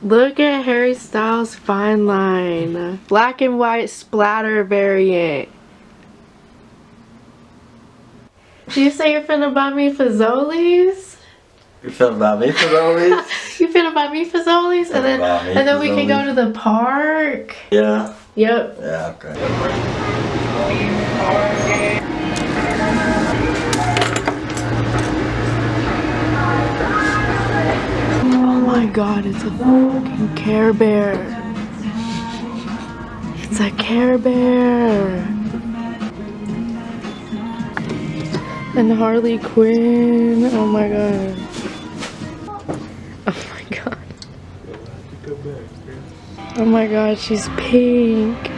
Look at Harry Styles' Fine Line. Black and white splatter variant. Did you say you're finna buy me Fazoli's? You finna buy me Fazoli's? You finna buy me Fazoli's? And then we can go to the park? Yeah. Yep. Yeah, okay. Oh my god, it's a fucking Care Bear. It's a Care Bear. And Harley Quinn. Oh my god. Oh my god. Oh my god, she's pink.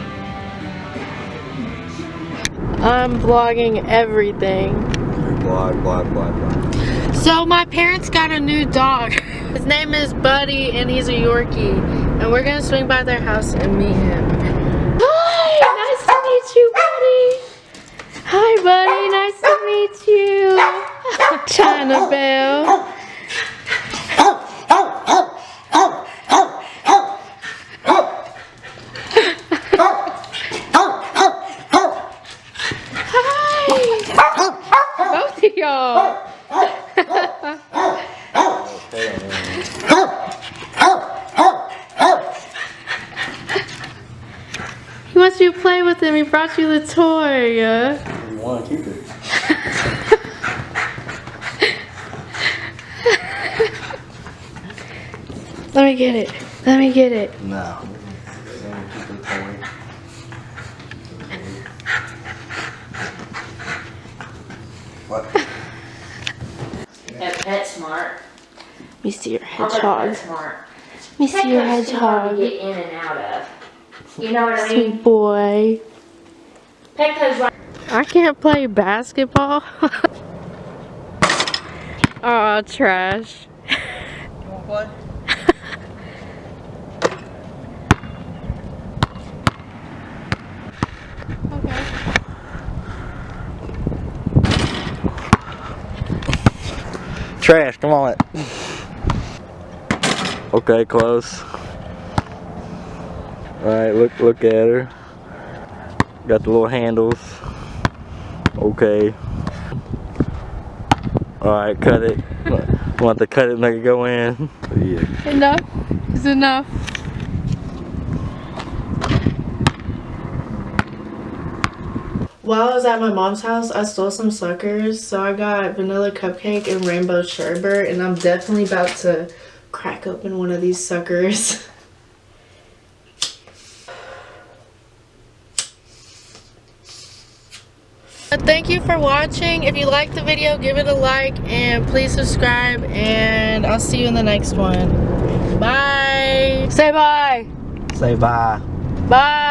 I'm vlogging everything. Vlog. So my parents got a new dog. His name is Buddy and he's a Yorkie. And we're gonna swing by their house and meet him. Hi, nice to meet you, Buddy. Hi, Buddy, nice to meet you. China Belle. Both of y'all. He wants you to play with him. He brought you the toy. You wanna keep it? Let me get it. Let me get it. No. Keep the toy. What? At PetSmart. Let me see your I'll go to hedgehog. PetSmart. Let me see your Petco's too hard to hedgehog. get in and out of. You know what I mean? Sweet boy. Petco's right. I can't play basketball. Oh, trash. You wanna play? Okay. Trash, come on. Okay, close. Alright, look at her. Got the little handles. Okay. Alright, cut it. Want to cut it and make it go in. Yeah. Enough is enough. While I was at my mom's house, I stole some suckers. So I got vanilla cupcake and rainbow sherbet, and I'm definitely about to crack open one of these suckers. Thank you for watching. If you liked the video, give it a like and please subscribe, and I'll see you in the next one. Bye. Say bye. Say bye. Bye.